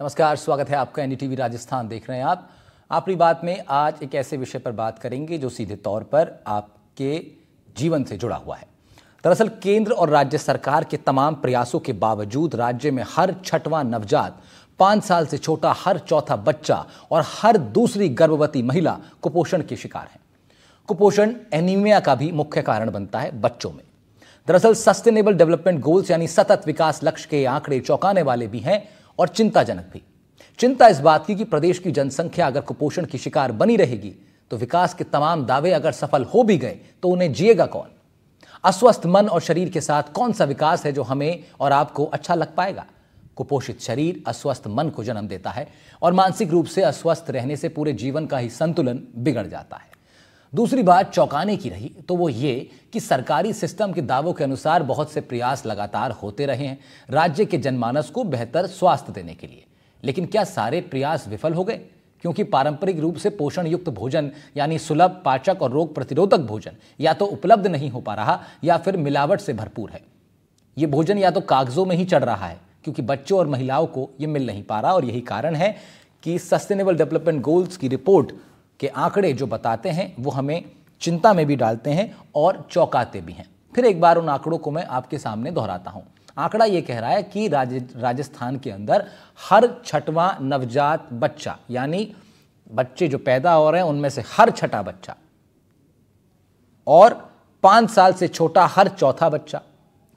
नमस्कार, स्वागत है आपका। एनडीटीवी राजस्थान देख रहे हैं आप। अपनी बात में आज एक ऐसे विषय पर बात करेंगे जो सीधे तौर पर आपके जीवन से जुड़ा हुआ है। दरअसल केंद्र और राज्य सरकार के तमाम प्रयासों के बावजूद राज्य में हर छठवां नवजात, 5 साल से छोटा हर चौथा बच्चा और हर दूसरी गर्भवती महिला कुपोषण के शिकार है। कुपोषण एनीमिया का भी मुख्य कारण बनता है बच्चों में। दरअसल सस्टेनेबल डेवलपमेंट गोल्स यानी सतत विकास लक्ष्य के आंकड़े चौंकाने वाले भी हैं और चिंताजनक भी। चिंता इस बात की कि प्रदेश की जनसंख्या अगर कुपोषण की शिकार बनी रहेगी तो विकास के तमाम दावे अगर सफल हो भी गए तो उन्हें जिएगा कौन? अस्वस्थ मन और शरीर के साथ कौन सा विकास है जो हमें और आपको अच्छा लग पाएगा? कुपोषित शरीर अस्वस्थ मन को जन्म देता है और मानसिक रूप से अस्वस्थ रहने से पूरे जीवन का ही संतुलन बिगड़ जाता है। दूसरी बात चौंकाने की रही तो वो ये कि सरकारी सिस्टम के दावों के अनुसार बहुत से प्रयास लगातार होते रहे हैं राज्य के जनमानस को बेहतर स्वास्थ्य देने के लिए, लेकिन क्या सारे प्रयास विफल हो गए? क्योंकि पारंपरिक रूप से पोषण युक्त भोजन यानी सुलभ, पाचक और रोग प्रतिरोधक भोजन या तो उपलब्ध नहीं हो पा रहा या फिर मिलावट से भरपूर है। ये भोजन या तो कागजों में ही चढ़ रहा है क्योंकि बच्चों और महिलाओं को ये मिल नहीं पा रहा, और यही कारण है कि सस्टेनेबल डेवलपमेंट गोल्स की रिपोर्ट के आंकड़े जो बताते हैं वो हमें चिंता में भी डालते हैं और चौंकाते भी हैं। फिर एक बार उन आंकड़ों को मैं आपके सामने दोहराता हूं। आंकड़ा ये कह रहा है कि राजस्थान के अंदर हर छठवां नवजात बच्चा, यानी बच्चे जो पैदा हो रहे हैं उनमें से हर छठा बच्चा और 5 साल से छोटा हर चौथा बच्चा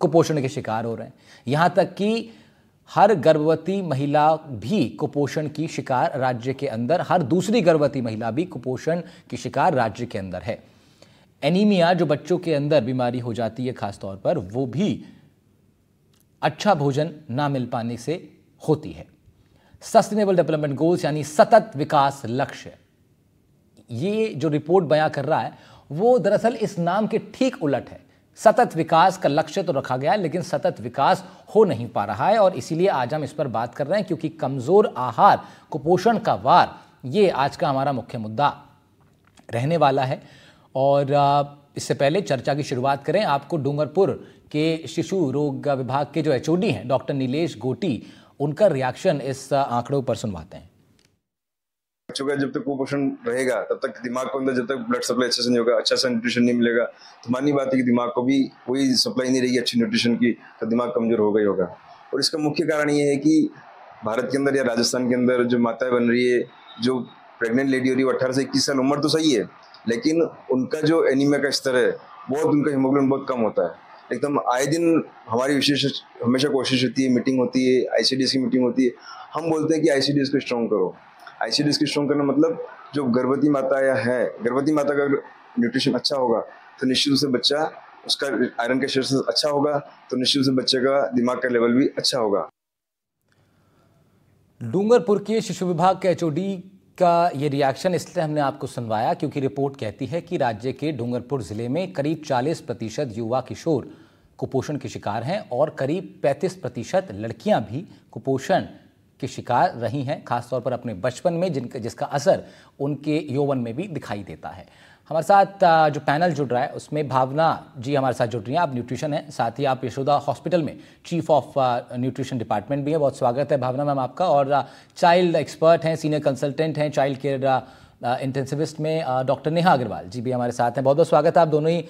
कुपोषण के शिकार हो रहे हैं। यहां तक कि हर गर्भवती महिला भी कुपोषण की शिकार राज्य के अंदर, हर दूसरी गर्भवती महिला भी कुपोषण की शिकार राज्य के अंदर है। एनीमिया जो बच्चों के अंदर बीमारी हो जाती है खासतौर पर, वो भी अच्छा भोजन ना मिल पाने से होती है। सस्टेनेबल डेवलपमेंट गोल्स यानी सतत विकास लक्ष्य, ये जो रिपोर्ट बयां कर रहा है वो दरअसल इस नाम के ठीक उलट है। सतत विकास का लक्ष्य तो रखा गया है लेकिन सतत विकास हो नहीं पा रहा है, और इसीलिए आज हम इस पर बात कर रहे हैं क्योंकि कमजोर आहार, कुपोषण का वार, ये आज का हमारा मुख्य मुद्दा रहने वाला है। और इससे पहले चर्चा की शुरुआत करें, आपको डूंगरपुर के शिशु रोग विभाग के जो एचओडी हैं डॉक्टर नीलेश गोटी, उनका रिएक्शन इस आंकड़ों पर सुनवाते हैं। बच्चों का जब तक कुपोषण रहेगा तब तक दिमाग को अंदर जब तक ब्लड सप्लाई अच्छे से नहीं होगा, अच्छा सा न्यूट्रिशन नहीं मिलेगा, तो मानी बात है कि दिमाग को भी कोई सप्लाई नहीं रहेगी अच्छी न्यूट्रिशन की, तो दिमाग कमजोर होगा ही होगा। और इसका मुख्य कारण ये है कि भारत के अंदर या राजस्थान के अंदर जो माताएं बन रही है, जो प्रेग्नेंट लेडी हो रही है, 18 से 21 साल उम्र तो सही है, लेकिन उनका जो एनीमिया का स्तर है बहुत, उनका हीमोग्लोबिन बहुत कम होता है। एकदम आए दिन हमारी विशेष हमेशा कोशिश होती है, मीटिंग होती है, आईसीडीएस की मीटिंग होती है, हम बोलते हैं कि आईसीडीएस को स्ट्रॉन्ग करो। आईसीडीएस को स्ट्रॉन्ग करना मतलब जो गर्भवती माता या है, गर्भवती माता का अगर न्यूट्रिशन अच्छा होगा तो निश्चित रूप से बच्चा, उसका आयरन का स्टेटस अच्छा होगा तो निश्चित रूप से बच्चे का दिमाग का लेवल भी अच्छा होगा। डूंगरपुर के शिशु विभाग के एचओडी का ये रिएक्शन इसलिए हमने आपको सुनवाया क्योंकि रिपोर्ट कहती है कि राज्य के डूंगरपुर जिले में करीब 40% युवा किशोर कुपोषण के शिकार हैं और करीब 35% लड़कियां भी कुपोषण के शिकार रही हैं, खासतौर पर अपने बचपन में, जिसका असर उनके यौवन में भी दिखाई देता है। हमारे साथ जो पैनल जुड़ रहा है उसमें भावना जी हमारे साथ जुड़ रही हैं। आप न्यूट्रिशन हैं, साथ ही आप यशोदा हॉस्पिटल में चीफ ऑफ न्यूट्रिशन डिपार्टमेंट भी है। बहुत स्वागत है भावना मैम आपका। और चाइल्ड एक्सपर्ट हैं, सीनियर कंसल्टेंट हैं चाइल्ड केयर इंटेंसिविस्ट में डॉक्टर नेहा अग्रवाल जी भी हमारे साथ हैं। बहुत बहुत स्वागत है आप दोनों ही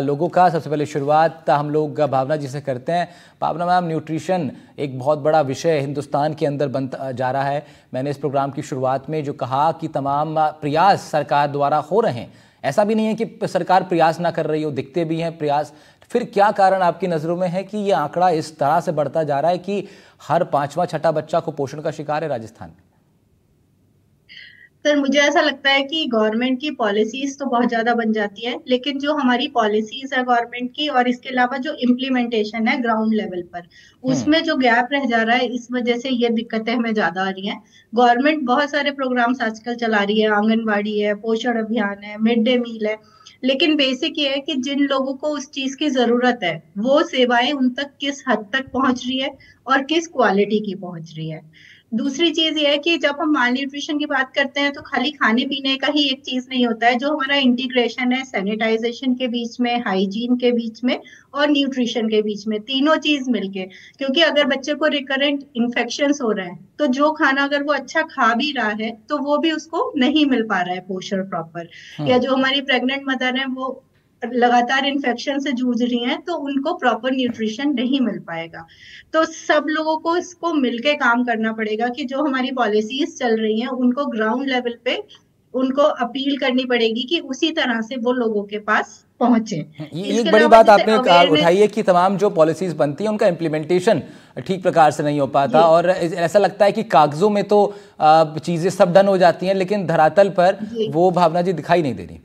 लोगों का। सबसे पहले शुरुआत हम लोग भावना जी से करते हैं। भावना मैम, न्यूट्रिशन एक बहुत बड़ा विषय हिंदुस्तान के अंदर बनता जा रहा है। मैंने इस प्रोग्राम की शुरुआत में जो कहा कि तमाम प्रयास सरकार द्वारा हो रहे हैं, ऐसा भी नहीं है कि सरकार प्रयास ना कर रही हो, दिखते भी हैं प्रयास। फिर क्या कारण आपकी नज़रों में है कि ये आंकड़ा इस तरह से बढ़ता जा रहा है कि हर 5वां छठा बच्चा कुपोषण का शिकार है राजस्थान में? सर, मुझे ऐसा लगता है कि गवर्नमेंट की पॉलिसीज तो बहुत ज्यादा बन जाती है, लेकिन जो हमारी पॉलिसीज है गवर्नमेंट की और इसके अलावा जो इम्प्लीमेंटेशन है ग्राउंड लेवल पर, उसमें जो गैप रह जा रहा है, इस वजह से ये दिक्कतें हमें ज्यादा आ रही हैं। गवर्नमेंट बहुत सारे प्रोग्राम्स आजकल चला रही है, आंगनबाड़ी है, पोषण अभियान है, मिड डे मील है, लेकिन बेसिक ये है कि जिन लोगों को उस चीज की जरूरत है वो सेवाएं उन तक किस हद तक पहुंच रही है और किस क्वालिटी की पहुंच रही है। दूसरी चीज ये है कि जब हम माल न्यूट्रिशन की बात करते हैं तो खाली खाने पीने का ही एक चीज नहीं होता है, जो हमारा इंटीग्रेशन है सैनिटाइजेशन के बीच में, हाइजीन के बीच में और न्यूट्रिशन के बीच में, तीनों चीज मिलके। क्योंकि अगर बच्चे को रिकरेंट इन्फेक्शंस हो रहे हैं तो जो खाना अगर वो अच्छा खा भी रहा है तो वो भी उसको नहीं मिल पा रहा है पोषण प्रॉपर। या जो हमारी प्रेग्नेंट मदर है वो लगातार इन्फेक्शन से जूझ रही हैं तो उनको प्रॉपर न्यूट्रिशन नहीं मिल पाएगा। तो सब लोगों को इसको मिलके काम करना पड़ेगा कि जो हमारी पॉलिसीज चल रही हैं उनको ग्राउंड लेवल पे उनको अपील करनी पड़ेगी कि उसी तरह से वो लोगों के पास पहुंचे। ये एक इसके बड़ी अलावा बात जैसे आपने उठाई है कि तमाम जो पॉलिसीज बनती हैं उनका इम्प्लीमेंटेशन ठीक प्रकार से नहीं हो पाता, और ऐसा लगता है कि कागजों में तो चीजें सब डन हो जाती हैं लेकिन धरातल पर वो भावना जी दिखाई नहीं दे रही।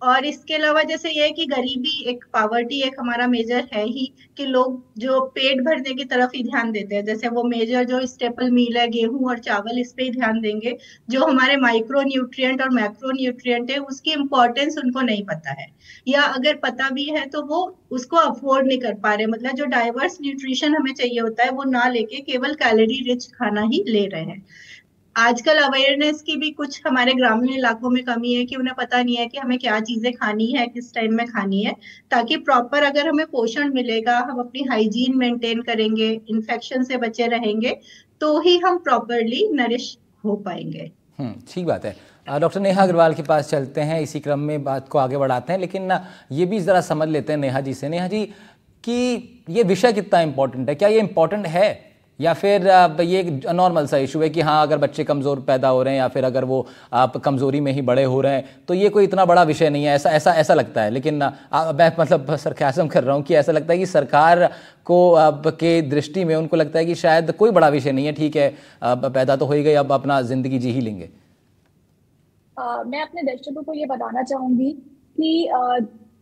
और इसके अलावा जैसे ये है कि गरीबी एक पावर्टी एक हमारा मेजर है ही, कि लोग जो पेट भरने की तरफ ही ध्यान देते हैं, जैसे वो मेजर जो स्टेपल मील है गेहूं और चावल इस पे ही ध्यान देंगे। जो हमारे माइक्रो न्यूट्रिएंट और मैक्रो न्यूट्रिएंट है उसकी इंपॉर्टेंस उनको नहीं पता है, या अगर पता भी है तो वो उसको अफोर्ड नहीं कर पा रहे। मतलब जो डाइवर्स न्यूट्रिशन हमें चाहिए होता है वो ना लेके केवल कैलोरी रिच खाना ही ले रहे हैं। आजकल अवेयरनेस की भी कुछ हमारे ग्रामीण इलाकों में कमी है कि उन्हें पता नहीं है कि हमें क्या चीजें खानी है, किस टाइम में खानी है, ताकि प्रॉपर अगर हमें पोषण मिलेगा, हम अपनी हाइजीन मेंटेन करेंगे, इन्फेक्शन से बचे रहेंगे, तो ही हम प्रॉपरली नरिश हो पाएंगे। ठीक बात है। डॉक्टर नेहा अग्रवाल के पास चलते हैं, इसी क्रम में बात को आगे बढ़ाते हैं, लेकिन ये भी ज़रा समझ लेते हैं नेहा जी से। नेहा जी, कि ये विषय कितना इम्पोर्टेंट है, क्या ये इम्पोर्टेंट है या फिर ये एक नॉर्मल सा इशू है कि हाँ अगर बच्चे कमज़ोर पैदा हो रहे हैं या फिर अगर वो आप कमज़ोरी में ही बड़े हो रहे हैं तो ये कोई इतना बड़ा विषय नहीं है, ऐसा ऐसा ऐसा लगता है। लेकिन मैं मतलब सरकाज़म कर रहा हूँ कि ऐसा लगता है कि सरकार को के दृष्टि में उनको लगता है कि शायद कोई बड़ा विषय नहीं है, ठीक है पैदा तो हो ही गई, अब अपना ज़िंदगी जी ही लेंगे। मैं अपने दर्शकों को ये बताना चाहूंगी कि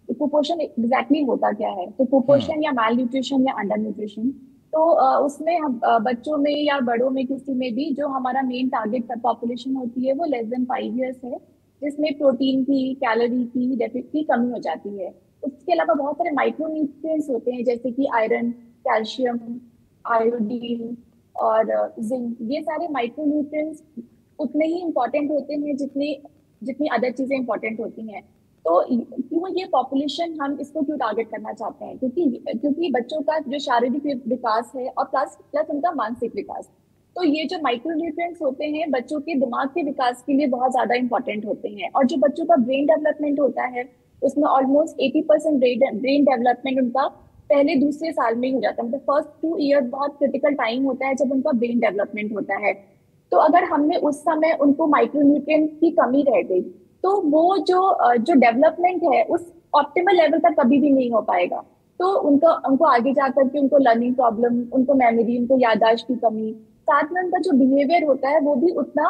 कुपोषण एग्जैक्टली होता क्या है। तो कुपोषण या माल न्यूट्रिशन या अंडर न्यूट्रिशन, तो उसमें हम बच्चों में या बड़ों में किसी में भी जो हमारा मेन टारगेट पॉपुलेशन होती है वो लेस देन 5 ईयर्स है, जिसमें प्रोटीन की, कैलोरी की डेफिसिट की कमी हो जाती है। उसके अलावा बहुत सारे माइक्रो न्यूट्रिएंट्स होते हैं जैसे कि आयरन, कैल्शियम, आयोडीन और जिंक। ये सारे माइक्रो न्यूट्रिएंट्स उतने ही इम्पोर्टेंट होते हैं जितनी अदर चीजें इम्पोर्टेंट होती हैं। तो क्यों ये पॉपुलेशन हम इसको क्यों टारगेट करना चाहते हैं? क्योंकि बच्चों का जो शारीरिक विकास है और प्लस उनका मानसिक विकास, तो ये जो माइक्रो न्यूट्रिएंट्स होते हैं बच्चों के दिमाग के विकास के लिए बहुत ज्यादा इंपॉर्टेंट होते हैं। और जो बच्चों का ब्रेन डेवलपमेंट होता है उसमें ऑलमोस्ट 80% ब्रेन डेवलपमेंट उनका पहले दूसरे साल में ही हो जाता है। मतलब फर्स्ट 2 ईयर बहुत क्रिटिकल टाइम होता है जब उनका ब्रेन डेवलपमेंट होता है। तो अगर हमने उस समय उनको माइक्रोन्यूट्रिएंट की कमी रह गई तो वो जो डेवलपमेंट है उस ऑप्टिमल लेवल तक कभी भी नहीं हो पाएगा। तो उनको आगे जाकर के उनको लर्निंग प्रॉब्लम, उनको मेमोरी, उनको याददाश्त की कमी, साथ में उनका जो बिहेवियर होता है वो भी उतना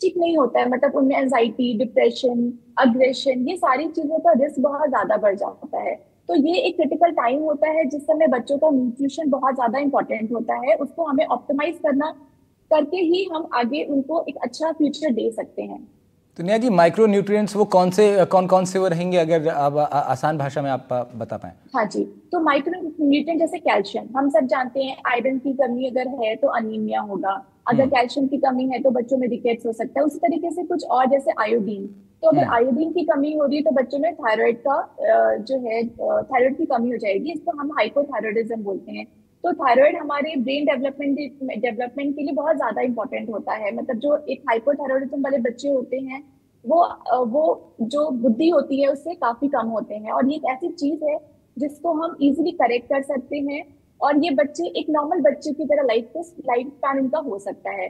ठीक नहीं होता है। मतलब उनमें एंजाइटी, डिप्रेशन, अग्रेशन, ये सारी चीजों का रिस्क बहुत ज्यादा बढ़ जाता है। तो ये एक क्रिटिकल टाइम होता है जिस समय बच्चों का न्यूट्रिशन बहुत ज्यादा इंपॉर्टेंट होता है। उसको हमें ऑप्टिमाइज करके ही हम आगे उनको एक अच्छा फ्यूचर दे सकते हैं। तो नेहा जी, माइक्रो न्यूट्रिएंट्स वो कौन से वो रहेंगे, अगर आप आसान भाषा में आप बता पाएं? हाँ जी, तो माइक्रो न्यूट्रिएंट जैसे कैल्शियम, हम सब जानते हैं आयरन की कमी अगर है तो अनीमिया होगा, अगर कैल्शियम की कमी है तो बच्चों में रिकेट्स हो सकता है। उसी तरीके से कुछ और जैसे आयोडीन, तो अगर आयोडीन की कमी हो रही है तो बच्चों में थायराइड का जो है थायराइड की कमी हो जाएगी, इसको हम हाइपोथायराइडिज्म बोलते हैं। तो थायराइड हमारे ब्रेन डेवलपमेंट के लिए बहुत ज्यादा इंपॉर्टेंट होता है। मतलब जो एक हाइपोथायराइडिज्म वाले बच्चे होते हैं वो जो बुद्धि होती है उससे काफी कम होते हैं। और ये एक ऐसी चीज है जिसको हम इजीली करेक्ट कर सकते हैं और ये बच्चे एक नॉर्मल बच्चे की तरह लाइफ स्पैन इनका हो सकता है।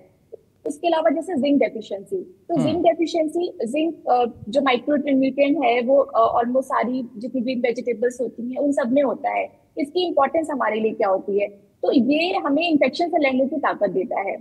इसके अलावा जैसे जिंक डेफिशिएंसी, तो जिंक जो माइक्रो न्यूट्रिएंट है वो ऑलमोस्ट सारी जितनी ग्रीन वेजिटेबल्स होती हैं उन सब में होता है। इसकी इंपॉर्टेंस हमारे लिए क्या होती है? तो ये हमें इन्फेक्शन से लड़ने की ताकत देता है।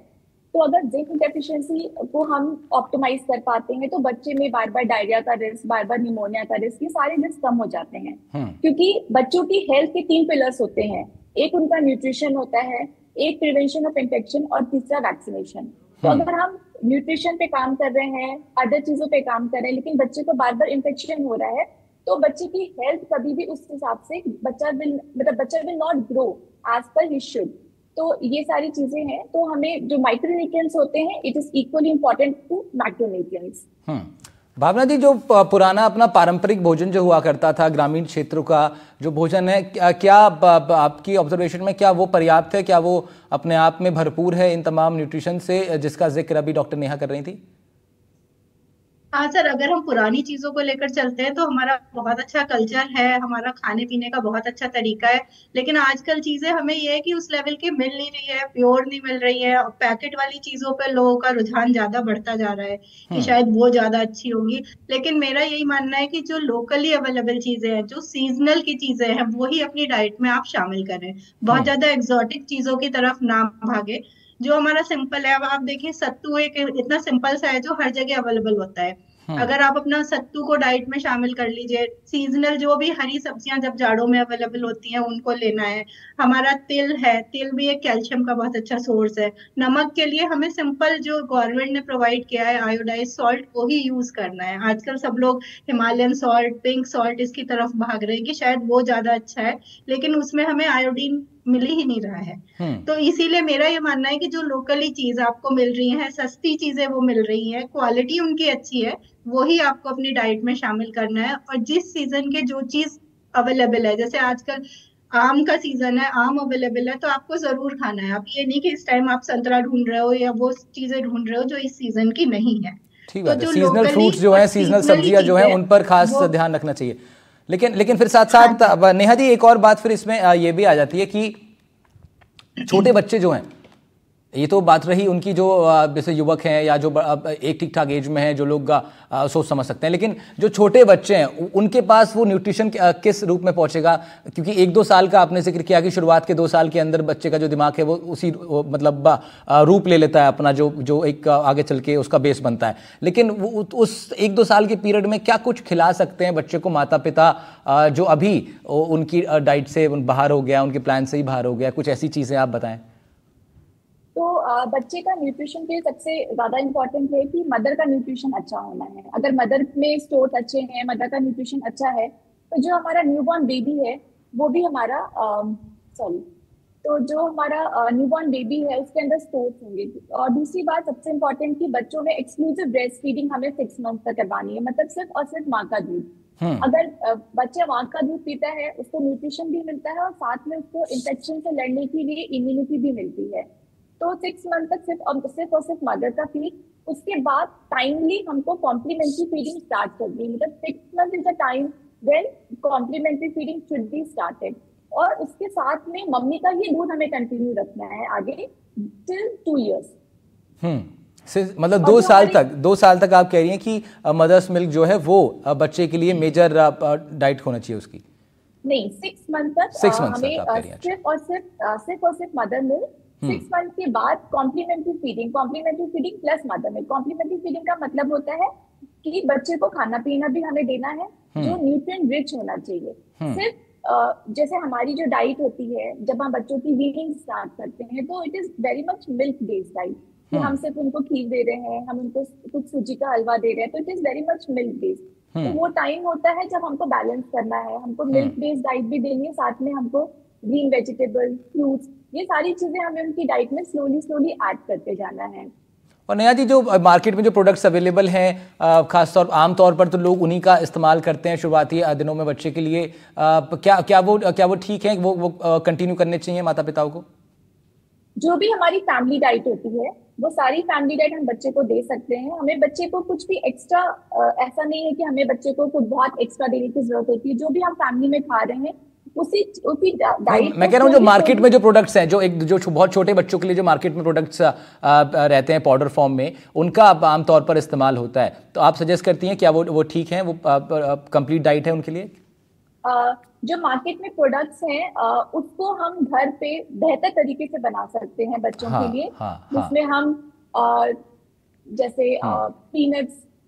तो अगर जिंक डेफिशिएंसी को हम ऑप्टिमाइज कर पाते हैं तो बच्चे में बार बार डायरिया का रिस्क, बार बार निमोनिया का रिस्क, ये सारे रिस्क कम हो जाते हैं। क्योंकि बच्चों की हेल्थ के 3 पिलर्स होते हैं, एक उनका न्यूट्रिशन होता है, एक प्रिवेंशन ऑफ इन्फेक्शन और तीसरा वैक्सीनेशन। तो अगर हम न्यूट्रिशन पे काम कर रहे हैं, अदर चीजों पे काम कर रहे हैं, लेकिन बच्चे को बार बार इन्फेक्शन हो रहा है, तो बच्चे की हेल्थ कभी भी उस हिसाब से बच्चा will not grow as per he should. तो ये सारी चीजें हैं। तो हमें जो माइक्रोन्यूट्रिएंट्स होते हैं, it is equally important to macronutrients. Bhavna ji, जो पुराना अपना पारंपरिक भोजन जो हुआ करता था, ग्रामीण क्षेत्रों का जो भोजन है, क्या आपकी ऑब्जर्वेशन में क्या वो पर्याप्त है? क्या वो अपने आप में भरपूर है इन तमाम न्यूट्रिशन से जिसका जिक्र अभी डॉक्टर नेहा कर रही थी? हाँ सर, अगर हम पुरानी चीजों को लेकर चलते हैं तो हमारा बहुत अच्छा कल्चर है, हमारा खाने पीने का बहुत अच्छा तरीका है। लेकिन आजकल चीजें हमें ये है कि उस लेवल की मिल नहीं रही है, प्योर नहीं मिल रही है, और पैकेट वाली चीजों पर लोगों का रुझान ज्यादा बढ़ता जा रहा है कि शायद वो ज्यादा अच्छी होंगी। लेकिन मेरा यही मानना है कि जो लोकली अवेलेबल चीजें हैं, जो सीजनल की चीजें हैं, वो ही अपनी डाइट में आप शामिल करें। बहुत ज्यादा एक्सोटिक चीजों की तरफ ना भागे। जो हमारा सिंपल है, अब आप देखिए सत्तू एक इतना सिंपल सा है जो हर जगह अवेलेबल होता है। अगर आप अपना सत्तू को डाइट में शामिल कर लीजिए, सीजनल जो भी हरी सब्जियां जब जाड़ों में अवेलेबल होती हैं उनको लेना है। हमारा तिल है, तिल भी एक कैल्शियम का बहुत अच्छा सोर्स है। नमक के लिए हमें सिंपल जो गवर्नमेंट ने प्रोवाइड किया है आयोडाइज सॉल्ट, वो ही यूज करना है। आजकल सब लोग हिमालयन सॉल्ट, पिंक सॉल्ट इसकी तरफ भाग रहे हैं कि शायद वो ज्यादा अच्छा है, लेकिन उसमें हमें आयोडीन मिल ही नहीं रहा है। तो इसीलिए मेरा ये मानना है कि जो लोकली चीज आपको मिल रही है, सस्ती चीजें वो मिल रही है, क्वालिटी उनकी अच्छी है, वो ही आपको अपनी डाइट में शामिल करना है। और जिस सीजन के जो चीज अवेलेबल है, जैसे आजकल आम का सीजन है, आम अवेलेबल है, तो आपको जरूर खाना है। आप ये नहीं कि इस टाइम आप संतरा ढूंढ रहे हो या वो चीजें ढूंढ रहे हो जो इस सीजन की नहीं है। ठीक तो बात है, जो सीजनल लोकली फ्रूट्स जो और है, सीजनल सीजनली सब्जियां जो है, चीजें उन पर खास वो ध्यान रखना चाहिए। लेकिन फिर साथ साथ नेहा जी, एक और बात फिर इसमें ये भी आ जाती है कि छोटे बच्चे जो हैं, ये तो बात रही उनकी जो जैसे युवक हैं या जो एक ठीक ठाक एज में हैं, जो लोग सोच समझ सकते हैं, लेकिन जो छोटे बच्चे हैं उनके पास वो न्यूट्रिशन किस रूप में पहुंचेगा? क्योंकि 1-2 साल का आपने जिक्र किया कि शुरुआत के 2 साल के अंदर बच्चे का जो दिमाग है वो उसी मतलब रूप ले लेता है अपना, जो एक आगे चल के उसका बेस बनता है। लेकिन उस 1-2 साल के पीरियड में क्या कुछ खिला सकते हैं बच्चे को माता पिता जो अभी उनकी डाइट से बाहर हो गया, उनके प्लान से ही बाहर हो गया? कुछ ऐसी चीज़ें आप बताएं। तो बच्चे का न्यूट्रिशन के लिए सबसे ज्यादा इम्पोर्टेंट है कि मदर का न्यूट्रिशन अच्छा होना है। अगर मदर में स्टोर्स अच्छे हैं, मदर का न्यूट्रिशन अच्छा है, तो जो हमारा न्यूबॉर्न बेबी है वो भी हमारा तो जो हमारा न्यूबॉर्न बेबी है उसके अंदर स्टोर्स होंगे। और दूसरी बात सबसे इम्पोर्टेंट कि बच्चों में एक्सक्लूसिव ब्रेस्ट फीडिंग हमें 6 मंथ तक करवानी है, मतलब सिर्फ और सिर्फ माँ का दूध। अगर बच्चा माँ का दूध पीता है, उसको न्यूट्रिशन भी मिलता है और साथ में उसको इन्फेक्शन से लड़ने के लिए इम्यूनिटी भी मिलती है। तो 6 मंथ तक सिर्फ और सिर्फ मदर का फीड। उसके बाद टाइमली हमको कॉम्प्लीमेंट्री फीडिंग स्टार्ट करनी है, मतलब 6 month is the time when complementary feeding should be started. और उसके साथ में मम्मी का ही दूध हमें कंटिन्यू रखना है आगे टिल 2 इयर्स। मतलब 2 साल तक आप कह रही हैं कि मदर्स मिल्क जो है वो बच्चे के लिए मेजर डाइट होना चाहिए उसकी? नहीं, 6 मंथ तक हमें सिर्फ और सिर्फ मदर मिल्क। 6 मंथ के बाद complementary feeding plus mother milk. Complementary feeding का मतलब होता है कि बच्चे को खाना पीना भी हमें देना है जो न्यूट्रिएंट रिच होना चाहिए। सिर्फ जैसे हमारी जो डाइट होती है जब हम बच्चों की वीनिंग स्टार्ट करते हैं, तो it is very much milk based diet, कि हम सिर्फ उनको खीर दे रहे हैं, हम उनको कुछ सूजी का हलवा दे रहे हैं, तो it is very much milk based. तो वो टाइम होता है जब हमको बैलेंस करना है, हमको मिल्क बेस्ड डाइट भी देनी है, साथ में हमको ग्रीन वेजिटेबल, फ्रूट्स, ये सारी चीजें हमें उनकी डाइट में स्लोली ऐड करते जाना है। और नेहा जी, जो मार्केट में जो प्रोडक्ट्स अवेलेबल हैं, खासतौर आमतौर पर तो लोग उन्हीं का इस्तेमाल करते हैं शुरुआती दिनों में बच्चे के लिए, क्या वो ठीक है, वो कंटिन्यू करने चाहिए माता पिताओं को? जो भी हमारी फैमिली डाइट होती है वो सारी फैमिली डाइट हम बच्चे को दे सकते हैं। हमें बच्चे को कुछ भी एक्स्ट्रा ऐसा नहीं है कि हमें बच्चे को कुछ बहुत एक्स्ट्रा देने की जरूरत होती है। जो भी हम फैमिली में खा रहे हैं उसी डाइट। मैं कह रहा हूँ जो मार्केट में जो प्रोडक्ट्स हैं, जो बहुत छोटे बच्चों के लिए जो मार्केट में प्रोडक्ट्स रहते हैं पाउडर फॉर्म में, उनका आमतौर पर इस्तेमाल होता है, तो आप सजेस्ट करती हैं क्या वो ठीक है, वो कंप्लीट डाइट है उनके लिए? जो मार्केट में प्रोडक्ट्स हैं उसको हम घर पे बेहतर तरीके से बना सकते हैं बच्चों के लिए, जिसमें हम जैसे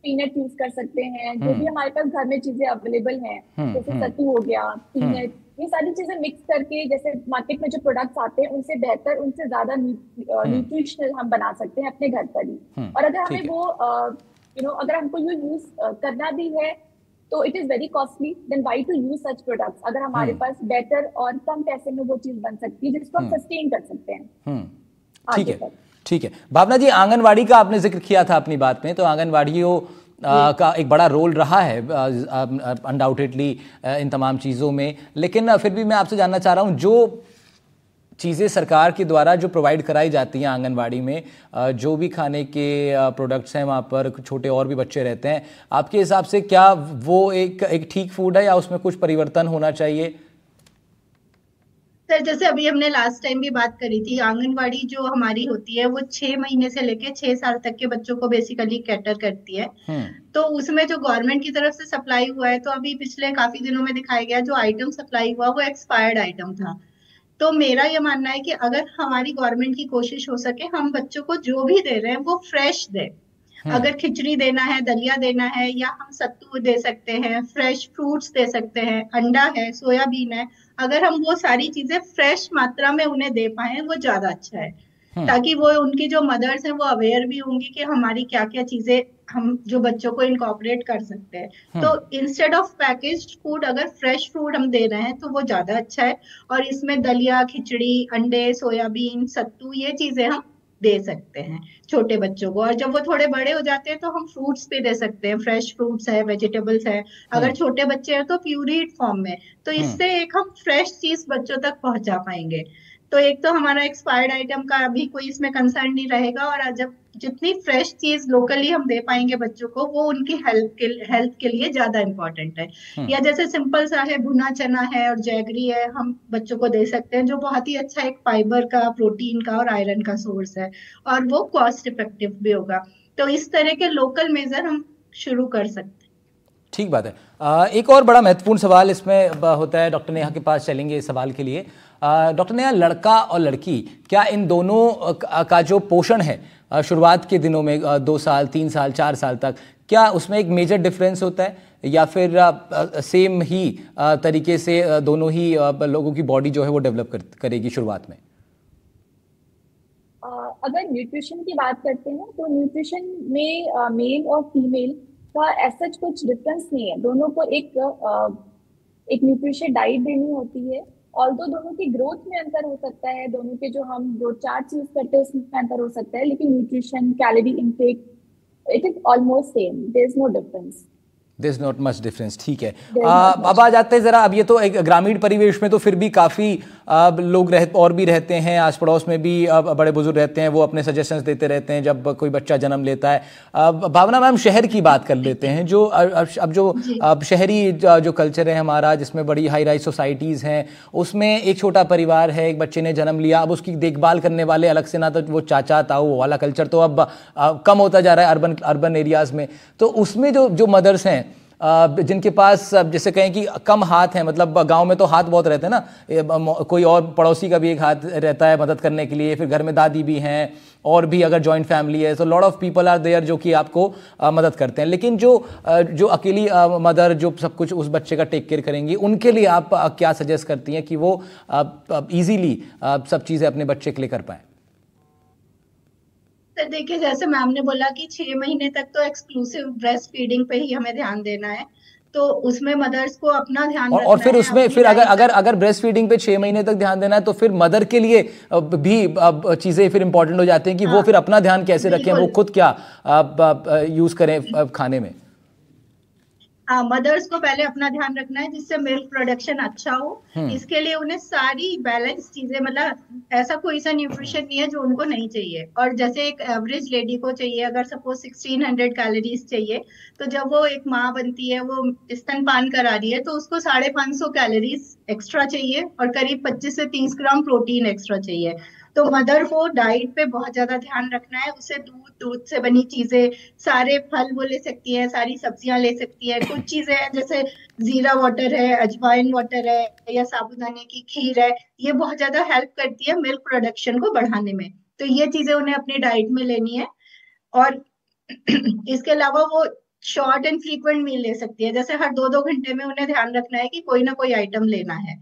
पीनट यूज कर सकते हैं। जो भी हमारे पास घर में चीजें अवेलेबल हैं, जैसे सत्तू हो गया, पीनट, ये सारी चीजें मिक्स करके जैसे मार्केट में जो प्रोडक्ट्स आते हैं उनसे बेहतर, उनसे ज्यादा न्यूट्रिशनल हम बना सकते हैं अपने घर पर ही। और अगर हमें वो अगर हमको यूज करना भी है तो it is very costly, then why to use such products अगर हमारे पास बेटर और कम पैसे में वो चीज बन सकती है जिसको हम सस्टेन कर सकते हैं ठीक आगे है। तक। ठीक है भावना जी, आंगनवाड़ी का आपने जिक्र किया था अपनी बात में, तो आंगनवाड़ियों का एक बड़ा रोल रहा है अनडाउटेडली इन तमाम चीज़ों में, लेकिन फिर भी मैं आपसे जानना चाह रहा हूँ, जो चीज़ें सरकार के द्वारा जो प्रोवाइड कराई जाती हैं आंगनवाड़ी में, जो भी खाने के प्रोडक्ट्स हैं वहाँ पर, छोटे और भी बच्चे रहते हैं, आपके हिसाब से क्या वो एक ठीक फूड है या उसमें कुछ परिवर्तन होना चाहिए? सर जैसे अभी हमने लास्ट टाइम भी बात करी थी, आंगनवाड़ी जो हमारी होती है वो 6 महीने से लेके 6 साल तक के बच्चों को बेसिकली कैटर करती है। तो उसमें जो गवर्नमेंट की तरफ से सप्लाई हुआ है, तो अभी पिछले काफी दिनों में दिखाया गया जो आइटम सप्लाई हुआ वो एक्सपायर्ड आइटम था। तो मेरा ये मानना है कि अगर हमारी गवर्नमेंट की कोशिश हो सके, हम बच्चों को जो भी दे रहे हैं वो फ्रेश दे। अगर खिचड़ी देना है, दलिया देना है, या हम सत्तू दे सकते हैं, फ्रेश फ्रूट्स दे सकते हैं, अंडा है, सोयाबीन है, अगर हम वो सारी चीजें फ्रेश मात्रा में उन्हें दे पाए वो ज्यादा अच्छा है, ताकि वो उनकी जो मदर्स हैं वो अवेयर भी होंगी कि हमारी क्या क्या चीजें हम जो बच्चों को इनकॉर्पोरेट कर सकते हैं। तो इंस्टेड ऑफ पैकेज्ड फूड अगर फ्रेश फूड हम दे रहे हैं तो वो ज्यादा अच्छा है। और इसमें दलिया, खिचड़ी, अंडे, सोयाबीन, सत्तू, ये चीजें हम दे सकते हैं छोटे बच्चों को। और जब वो थोड़े बड़े हो जाते हैं तो हम फ्रूट्स भी दे सकते हैं, फ्रेश फ्रूट्स है, वेजिटेबल्स है। अगर छोटे बच्चे हैं तो प्यूरीड फॉर्म में, तो इससे एक हम फ्रेश चीज बच्चों तक पहुंचा पाएंगे। तो एक तो हमारा एक्सपायर्ड आइटम का अभी कोई इसमें कंसर्न नहीं रहेगा, और जब जितनी फ्रेश चीज लोकली हम दे पाएंगे बच्चों को, वो उनकी हेल्थ के लिए ज्यादा इंपॉर्टेंट है। या जैसे सिंपल सा है, भुना चना है और जैगरी है, हम बच्चों को दे सकते हैं, जो बहुत ही अच्छा एक फाइबर का, प्रोटीन का और आयरन का सोर्स है, और वो कॉस्ट इफेक्टिव भी होगा। तो इस तरह के लोकल मेजर हम शुरू कर सकते हैं। ठीक बात है। एक और बड़ा महत्वपूर्ण सवाल इसमें होता है, डॉक्टर नेहा के पास चलेंगे इस सवाल के लिए। डॉक्टर नेहा, लड़का और लड़की, क्या इन दोनों का जो पोषण है शुरुआत के दिनों में 2 साल, 3 साल, 4 साल तक, क्या उसमें एक मेजर डिफरेंस होता है, या फिर सेम ही तरीके से दोनों ही लोगों की बॉडी जो है वो डेवलप करेगी शुरुआत में? अगर न्यूट्रिशन की बात करते हैं तो न्यूट्रिशन में मेल और फीमेल का ऐसा कुछ डिफरेंस नहीं है। दोनों को एक न्यूट्रिशन डाइट देनी होती है, और दोनों की ग्रोथ में अंतर हो सकता है, दोनों के जो हम ग्रोथ चार्ट यूज करते हैं उसमें अंतर हो सकता है, लेकिन nutrition, calorie intake, it is almost same, there is no difference. There is not much difference। ठीक है। अब आ जाते हैं ज़रा, अब ये तो एक ग्रामीण परिवेश में तो फिर भी काफ़ी लोग और भी रहते हैं, आस पड़ोस में भी बड़े बुजुर्ग रहते हैं, वो अपने सजेशंस देते रहते हैं जब कोई बच्चा जन्म लेता है। भावना मैम, शहर की बात कर लेते हैं, जो अब जो शहरी जो कल्चर है हमारा, जिसमें बड़ी हाई राइज सोसाइटीज़ हैं, उसमें एक छोटा परिवार है, एक बच्चे ने जन्म लिया, अब उसकी देखभाल करने वाले अलग से, ना तो वो चाचा ताऊ वाला कल्चर तो अब कम होता जा रहा है अर्बन एरियाज़ में। तो उसमें जो मदर्स हैं जिनके पास जैसे कहें कि कम हाथ हैं, मतलब गांव में तो हाथ बहुत रहते हैं ना, कोई और पड़ोसी का भी एक हाथ रहता है मदद करने के लिए, फिर घर में दादी भी हैं, और भी अगर जॉइंट फैमिली है तो lot of people are there जो कि आपको मदद करते हैं। लेकिन जो अकेली मदर जो सब कुछ उस बच्चे का टेक केयर करेंगी, उनके लिए आप क्या सजेस्ट करती हैं कि वो ईजीली सब चीज़ें अपने बच्चे के लिए कर पाएँ? तो देखिए, जैसे मैम ने बोला कि 6 महीने तक तो एक्सक्लूसिव ब्रेस्ट फीडिंग पे ही हमें ध्यान देना है, तो उसमें मदर्स को अपना ध्यान रखना और फिर है, उसमें फिर अगर ब्रेस्ट फीडिंग पे 6 महीने तक ध्यान देना है, तो फिर मदर के लिए भी चीजें फिर इंपॉर्टेंट हो जाती हैं कि वो फिर अपना ध्यान कैसे रखें, वो खुद क्या यूज करें खाने में। हाँ, मदर्स को पहले अपना ध्यान रखना है जिससे मिल्क प्रोडक्शन अच्छा हो। इसके लिए उन्हें सारी बैलेंस चीजें, मतलब ऐसा कोई सा न्यूट्रिशन नहीं है जो उनको नहीं चाहिए। और जैसे एक एवरेज लेडी को चाहिए, अगर सपोज 1600 कैलोरीज चाहिए, तो जब वो एक माँ बनती है, वो स्तनपान करा रही है, तो उसको 550 कैलोरीज एक्स्ट्रा चाहिए, और करीब 25 से 30 ग्राम प्रोटीन एक्स्ट्रा चाहिए। तो मदर को डाइट पे बहुत ज्यादा ध्यान रखना है। उसे दूध से बनी चीजें, सारे फल वो ले सकती है, सारी सब्जियां ले सकती है। कुछ चीजें हैं जैसे जीरा वाटर है, अजवाइन वाटर है, या साबूदाने की खीर है, ये बहुत ज्यादा हेल्प करती है मिल्क प्रोडक्शन को बढ़ाने में। तो ये चीजें उन्हें अपनी डाइट में लेनी है। और इसके अलावा वो शॉर्ट एंड फ्रीक्वेंट मील ले सकती है, जैसे हर 2-2 घंटे में उन्हें ध्यान रखना है कि कोई ना कोई आइटम लेना है।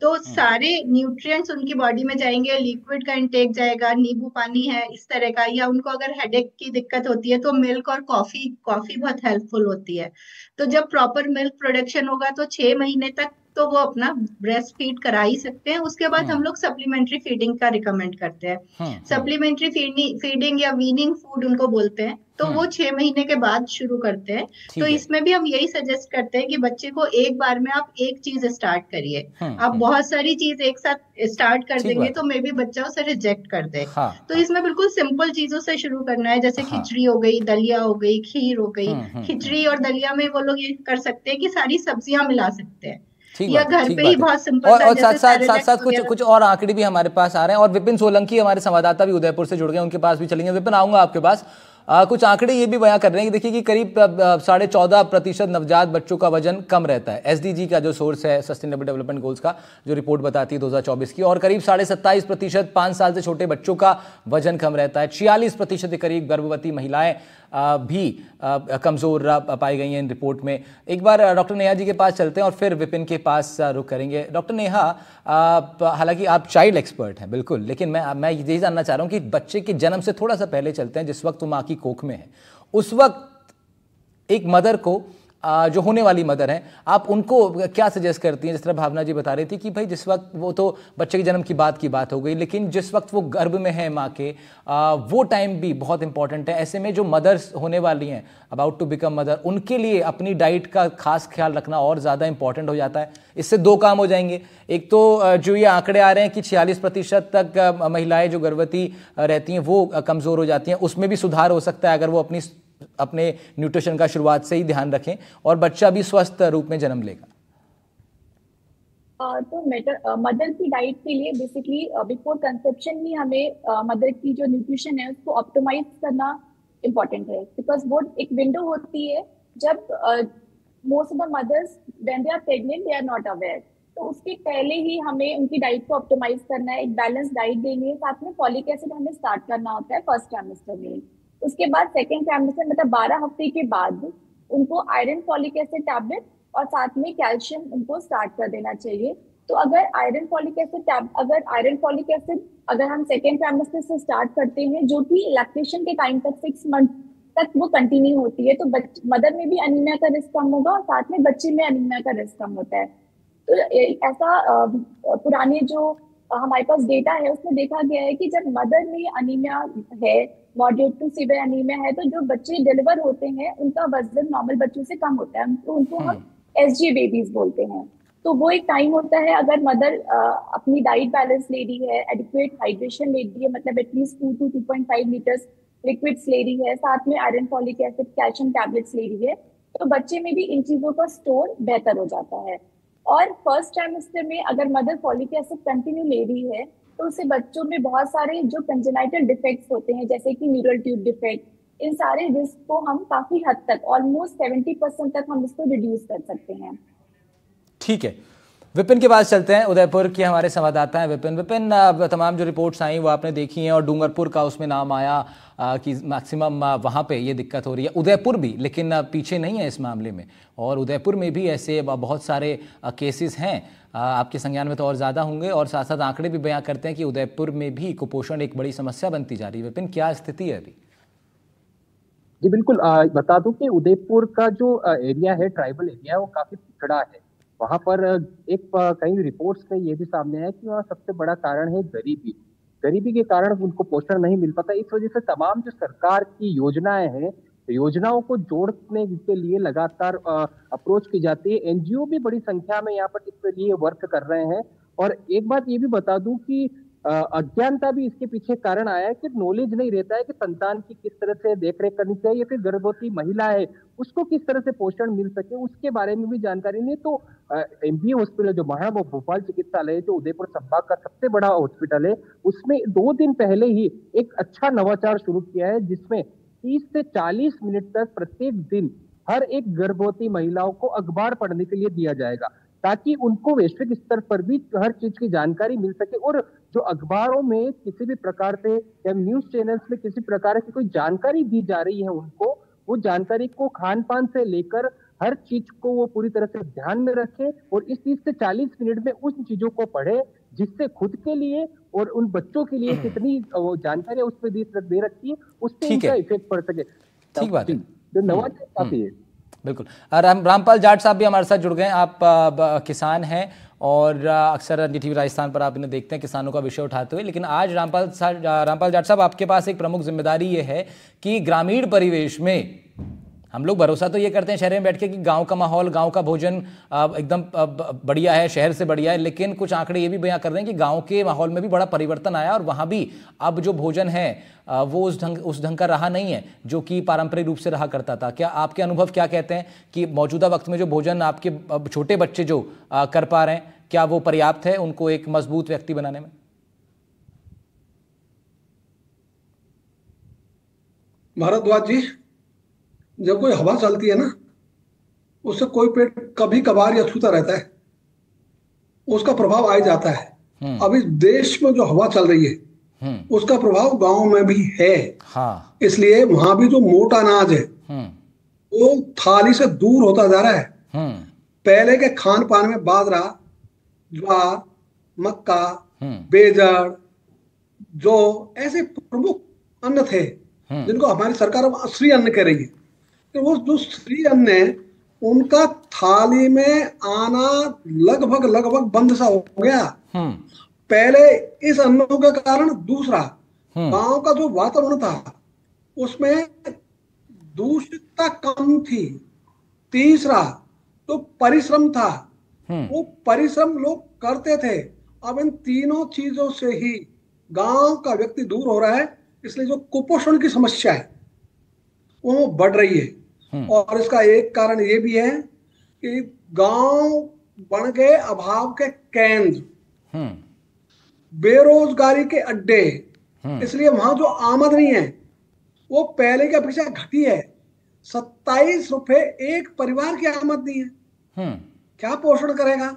तो सारे न्यूट्रिएंट्स उनकी बॉडी में जाएंगे, लिक्विड का इंटेक जाएगा, नींबू पानी है इस तरह का, या उनको अगर हेडेक की दिक्कत होती है तो मिल्क और कॉफी कॉफी बहुत हेल्पफुल होती है। तो जब प्रॉपर मिल्क प्रोडक्शन होगा तो 6 महीने तक तो वो अपना ब्रेस्ट फीड करा ही सकते हैं। उसके बाद हम लोग सप्लीमेंट्री फीडिंग का रिकमेंड करते हैं। सप्लीमेंट्री फीडिंग या वीनिंग फूड उनको बोलते हैं, तो वो 6 महीने के बाद शुरू करते हैं। तो इसमें भी हम यही सजेस्ट करते हैं कि बच्चे को एक बार में आप एक चीज स्टार्ट करिए। आप बहुत सारी चीज एक साथ स्टार्ट कर देंगे तो मे बी बच्चा उसे रिजेक्ट कर दे। तो इसमें बिल्कुल सिंपल चीजों से शुरू करना है, जैसे खिचड़ी हो गई, दलिया हो गई, खीर हो गई। खिचड़ी और दलिया में वो लोग ये कर सकते हैं कि सारी सब्जियां मिला सकते हैं, या घर पे ही बहुत सिंपल और साथ कुछ और आंकड़े भी हमारे पास आ रहे हैं। और विपिन सोलंकी हमारे संवाददाता भी उदयपुर से जुड़ गए, उनके पास भी चलेंगे। विपिन, आऊंगा आपके पास। कुछ आंकड़े ये भी बयां कर रहे हैं कि देखिए कि करीब 14.5% नवजात बच्चों का वजन कम रहता है। एसडीजी का जो सोर्स है, सस्टेनेबल डेवलपमेंट गोल्स का जो रिपोर्ट बताती है 2024 की, और करीब 27.5% 5 साल से छोटे बच्चों का वजन कम रहता है। 46% के करीब गर्भवती महिलाएं भी कमजोर पाई गई हैं इन रिपोर्ट में। एक बार डॉक्टर नेहा जी के पास चलते हैं और फिर विपिन के पास रुख करेंगे। डॉक्टर नेहा, हालांकि आप चाइल्ड एक्सपर्ट हैं बिल्कुल, लेकिन मैं यही जानना चाह रहा हूं कि बच्चे के जन्म से थोड़ा सा पहले चलते हैं, जिस वक्त वो माँ की कोख में है, उस वक्त एक मदर को, जो होने वाली मदर हैं, आप उनको क्या सजेस्ट करती हैं? जिस तरह भावना जी बता रही थी कि भाई जिस वक्त वो तो बच्चे के जन्म की बात हो गई, लेकिन जिस वक्त वो गर्भ में है माँ के, वो टाइम भी बहुत इंपॉर्टेंट है। ऐसे में जो मदर्स होने वाली हैं, अबाउट टू बिकम मदर, उनके लिए अपनी डाइट का खास ख्याल रखना और ज़्यादा इंपॉर्टेंट हो जाता है। इससे दो काम हो जाएंगे। एक तो जो ये आंकड़े आ रहे हैं कि 46% तक महिलाएं जो गर्भवती रहती हैं वो कमज़ोर हो जाती हैं, उसमें भी सुधार हो सकता है अगर वो अपने न्यूट्रिशन का शुरुआत से ही ध्यान रखें और बच्चा भी स्वस्थ रूप में जन्म लेगा। तो मदर की डाइट के लिए बेसिकली बिफोर कंसेप्शन ही हमें मदर की जो न्यूट्रिशन है उसको ऑप्टिमाइज करना इम्पोर्टेंट है, बिकॉज वो एक विंडो होती है जब most of the mothers when they are pregnant they are not aware. तो उसके पहले ही हमें उनकी डाइट को ऑप्टिमाइज करना है, एक बैलेंस डाइट देनी है, साथ में फॉलिक एसिड हमें स्टार्ट करना होता है फर्स्ट ट्राइमेस्टर में। उसके बाद सेकेंड ट्राइमेस्टर मतलब 12 हफ्ते के बाद उनको आयरन फॉलिक एसिड टैबलेट और साथ में कैल्शियम उनको स्टार्ट कर देना चाहिए। तो अगर आयरन फॉलिक एसिड अगर हम सेकेंड ट्राइमेस्टर से स्टार्ट करते हैं, जो कि लैक्टेशन के टाइम तक 6 मंथ तक वो कंटिन्यू होती है, तो मदर में भी अनीमिया का रिस्क कम होगा और साथ में बच्चे में अनीमिया का रिस्क कम होता है। तो ऐसा पुराने जो हमारे पास डेटा है उसमें देखा गया है कि जब मदर में अनीमिया है, मॉडरेट टू सीवियर अनीमिया है, तो जो बच्चे डिलीवर होते हैं उनका वजन नॉर्मल बच्चों से कम होता है, तो उनको हम एसजी बेबीज बोलते हैं। तो वो एक टाइम होता है अगर मदर अपनी डाइट बैलेंस ले रही है, एडिक्वेट हाइड्रेशन ले रही है, मतलब एटलीस्ट 2 to 2.5 लीटर्स लिक्विड्स ले रही है, साथ में iron folic acid calcium tablets ले रही है, तो बच्चे में भी इन चीजों का स्टोर बेहतर हो जाता है। और फर्स्ट ट्राइमेस्टर में अगर मदर फॉलिक एसिड कंटिन्यू ले रही है तो उससे बच्चों में बहुत सारे जो कंजेनाइटल डिफेक्ट्स होते हैं, जैसे कि न्यूरल ट्यूब डिफेक्ट, इन सारे रिस्क को हम काफी हद तक ऑलमोस्ट 70% तक हम इसको रिड्यूस कर सकते हैं। ठीक है, विपिन के पास चलते हैं। उदयपुर के हमारे संवाददाता हैं विपिन, तमाम जो रिपोर्ट्स आई वो आपने देखी हैं और डूंगरपुर का उसमें नाम आया कि मैक्सिमम वहाँ पे ये दिक्कत हो रही है। उदयपुर भी लेकिन पीछे नहीं है इस मामले में, और उदयपुर में भी ऐसे बहुत सारे केसेस हैं, आपके संज्ञान में तो और ज़्यादा होंगे, और साथ साथ आंकड़े भी बयां करते हैं कि उदयपुर में भी कुपोषण एक बड़ी समस्या बनती जा रही है। विपिन, क्या स्थिति है अभी? जी बिल्कुल, बता दूं कि उदयपुर का जो एरिया है, ट्राइबल एरिया, वो काफी पिछड़ा है। वहां पर एक कई रिपोर्ट्स में ये भी सामने आया कि वहाँ सबसे बड़ा कारण है गरीबी के कारण उनको पोषण नहीं मिल पाता। इस वजह से तमाम जो सरकार की योजनाएं हैं, योजनाओं को जोड़ने के लिए लगातार अप्रोच की जाती है। एनजीओ भी बड़ी संख्या में यहाँ पर इसके लिए वर्क कर रहे हैं। और एक बात ये भी बता दूं कि अज्ञानता भी इसके पीछे कारण आया है कि नॉलेज नहीं रहता है कि संतान की किस तरह से देखरेख करनी चाहिए, या फिर गर्भवती महिला है उसको किस तरह से पोषण मिल सके, उसके बारे में भी जानकारी नहीं। तो एमबी हॉस्पिटल जो महाराणा भोपाल चिकित्सालय, जो उदयपुर संभाग का सबसे बड़ा हॉस्पिटल है, उसमें 2 दिन पहले ही एक अच्छा नवाचार शुरू किया है, जिसमें 30 से 40 मिनट तक प्रत्येक दिन हर एक गर्भवती महिलाओं को अखबार पढ़ने के लिए दिया जाएगा, ताकि उनको वैश्विक स्तर पर भी हर चीज की जानकारी मिल सके। और जो अखबारों में किसी भी प्रकार से या न्यूज चैनल्स में किसी प्रकार की कोई जानकारी दी जा रही है उनको, वो जानकारी को खान पान से लेकर हर चीज को वो पूरी तरह से ध्यान में रखे और इस 30 से 40 मिनट में उन चीजों को पढ़े जिससे खुद के लिए और उन बच्चों के लिए कितनी जानकारी उस पर दे रखी है, उससे इनका इफेक्ट पड़ सके। ठीक बात है, तो नवाचार काफी है। बिल्कुल। रामपाल जाट साहब भी हमारे साथ जुड़ गए। आप किसान हैं और अक्सर NDTV राजस्थान पर आप इन्हें देखते हैं किसानों का विषय उठाते हुए, लेकिन आज रामपाल जाट साहब आपके पास एक प्रमुख जिम्मेदारी ये है कि ग्रामीण परिवेश में हम लोग भरोसा तो ये करते हैं शहर में बैठ के कि गांव का माहौल, गांव का भोजन एकदम बढ़िया है, शहर से बढ़िया है, लेकिन कुछ आंकड़े ये भी बयां कर रहे हैं कि गांव के माहौल में भी बड़ा परिवर्तन आया और वहां भी अब जो भोजन है वो उस ढंग का रहा नहीं है जो कि पारंपरिक रूप से रहा करता था। क्या आपके अनुभव क्या कहते हैं कि मौजूदा वक्त में जो भोजन आपके छोटे बच्चे जो कर पा रहे हैं, क्या वो पर्याप्त है उनको एक मजबूत व्यक्ति बनाने में? भारद्वाज जी, जब कोई हवा चलती है ना, उससे कोई पेट कभी कभार या छूता रहता है, उसका प्रभाव आ जाता है। अभी देश में जो हवा चल रही है उसका प्रभाव गांव में भी है। हाँ। इसलिए वहां भी जो मोटा अनाज है वो थाली से दूर होता जा रहा है। पहले के खान पान में बाजरा, ज्वार, मक्का, बेजड़, जो ऐसे प्रमुख अन्न थे जिनको हमारी सरकार अब श्री अन्न कह रही है, तो वो जो श्री अन्न है उनका थाली में आना लगभग बंद सा हो गया। पहले इस अन्नों के कारण दूसरा गांव का जो वातावरण था उसमें दूषितता कम थी। तीसरा जो परिश्रम था वो परिश्रम लोग करते थे। अब इन तीनों चीजों से ही गांव का व्यक्ति दूर हो रहा है, इसलिए जो कुपोषण की समस्या है वो बढ़ रही है। और इसका एक कारण ये भी है कि गांव बन गए अभाव के केंद्र, बेरोजगारी के अड्डे, इसलिए वहां जो आमदनी है वो पहले की अपेक्षा घटी है। 27 रुपए एक परिवार की आमदनी है, क्या पोषण करेगा?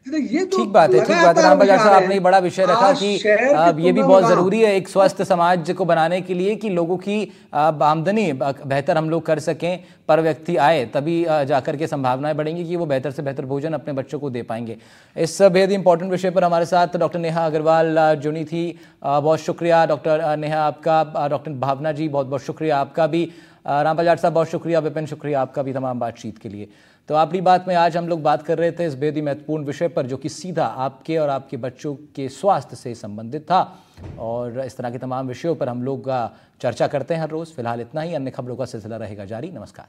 ये तो ठीक बात है रामपाल जाट साहब, आपने बड़ा विषय रखा कि ये भी बहुत जरूरी है एक स्वस्थ समाज को बनाने के लिए कि लोगों की आमदनी बेहतर हम लोग कर सकें, पर व्यक्ति आए तभी जाकर के संभावनाएं बढ़ेंगी कि वो बेहतर से बेहतर भोजन अपने बच्चों को दे पाएंगे। इस बेहद इंपॉर्टेंट विषय पर हमारे साथ डॉक्टर नेहा अग्रवाल जुड़ी थी। बहुत शुक्रिया डॉक्टर नेहा आपका। डॉक्टर भावना जी बहुत बहुत शुक्रिया आपका भी। रामपाल जाट साहब बहुत शुक्रिया, विपिन शुक्रिया आपका भी तमाम बातचीत के लिए। तो अपनी बात में आज हम लोग बात कर रहे थे इस बेहद ही महत्वपूर्ण विषय पर जो कि सीधा आपके और आपके बच्चों के स्वास्थ्य से संबंधित था, और इस तरह के तमाम विषयों पर हम लोग चर्चा करते हैं हर रोज़। फिलहाल इतना ही, अन्य खबरों का सिलसिला रहेगा जारी। नमस्कार।